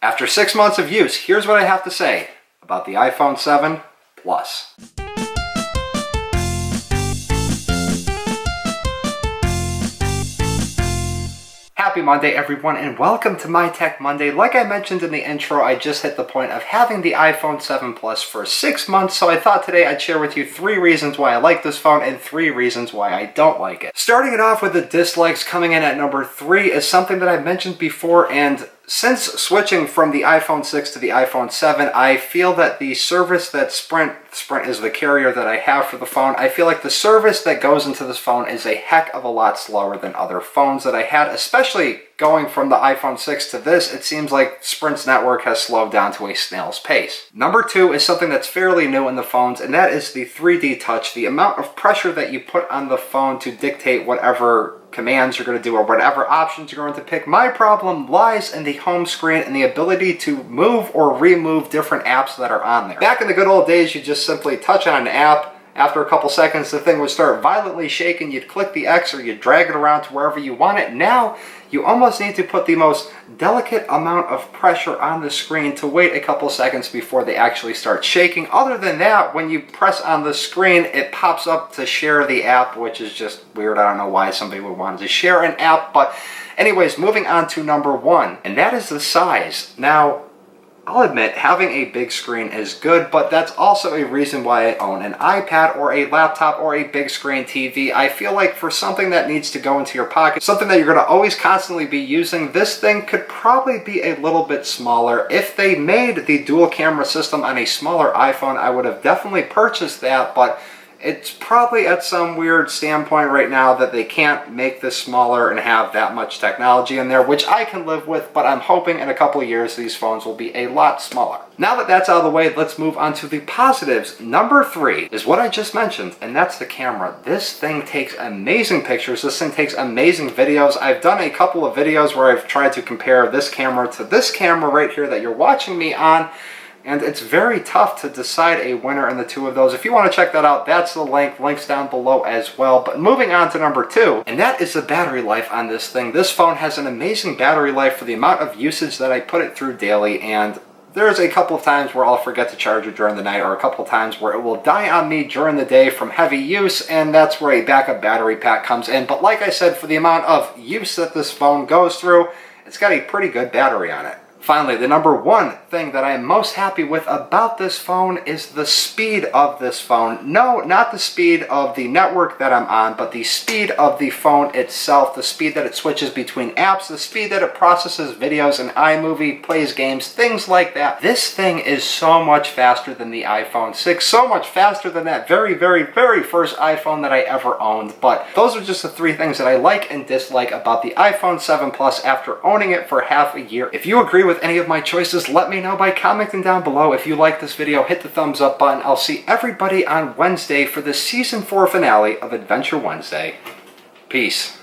After 6 months of use, here's what I have to say about the iPhone 7 Plus. Happy Monday, everyone, and welcome to My Tech Monday. Like I mentioned in the intro, I just hit the point of having the iPhone 7 Plus for 6 months, so I thought today I'd share with you 3 reasons why I like this phone and 3 reasons why I don't like it. Starting it off with the dislikes, coming in at number 3 is something that I've mentioned before, and since switching from the iPhone 6 to the iPhone 7, I feel that the service that Sprint is the carrier that I have for the phone, I feel like the service that goes into this phone is a heck of a lot slower than other phones that I had, especially going from the iPhone 6 to this. It seems like Sprint's network has slowed down to a snail's pace. Number 2 is something that's fairly new in the phones, and that is the 3D touch. The amount of pressure that you put on the phone to dictate whatever commands you're going to do or whatever options you're going to pick. My problem lies in the home screen and the ability to move or remove different apps that are on there. Back in the good old days, you just simply touch on an app. After a couple seconds, the thing would start violently shaking. You'd click the X or you'd drag it around to wherever you want it. Now, you almost need to put the most delicate amount of pressure on the screen to wait a couple seconds before they actually start shaking. Other than that, when you press on the screen, it pops up to share the app, which is just weird. I don't know why somebody would want to share an app, but anyways, moving on to number 1, and that is the size. Now, I'll admit, having a big screen is good, but that's also a reason why I own an iPad or a laptop or a big screen TV. I feel like for something that needs to go into your pocket, something that you're going to always constantly be using, this thing could probably be a little bit smaller. If they made the dual camera system on a smaller iPhone, I would have definitely purchased that, but it's probably at some weird standpoint right now that they can't make this smaller and have that much technology in there, which I can live with, but I'm hoping in a couple of years these phones will be a lot smaller. Now that that's out of the way, let's move on to the positives. Number 3 is what I just mentioned, and that's the camera. This thing takes amazing pictures. This thing takes amazing videos. I've done a couple of videos where I've tried to compare this camera to this camera right here that you're watching me on, and it's very tough to decide a winner in the two of those. If you want to check that out, that's the link. Links down below as well. But moving on to number 2, and that is the battery life on this thing. This phone has an amazing battery life for the amount of usage that I put it through daily, and there's a couple of times where I'll forget to charge it during the night, or a couple of times where it will die on me during the day from heavy use, and that's where a backup battery pack comes in. But like I said, for the amount of use that this phone goes through, it's got a pretty good battery on it. Finally, the number 1 thing that I am most happy with about this phone is the speed of this phone. No, not the speed of the network that I'm on, but the speed of the phone itself, the speed that it switches between apps, the speed that it processes videos in iMovie, plays games, things like that. This thing is so much faster than the iPhone 6, so much faster than that very, very, very first iPhone that I ever owned. But those are just the 3 things that I like and dislike about the iPhone 7 Plus after owning it for half a year. If you agree with any of my choices, let me know by commenting down below. If you like this video, hit the thumbs up button. I'll see everybody on Wednesday for the season 4 finale of Adventure Wednesday. Peace.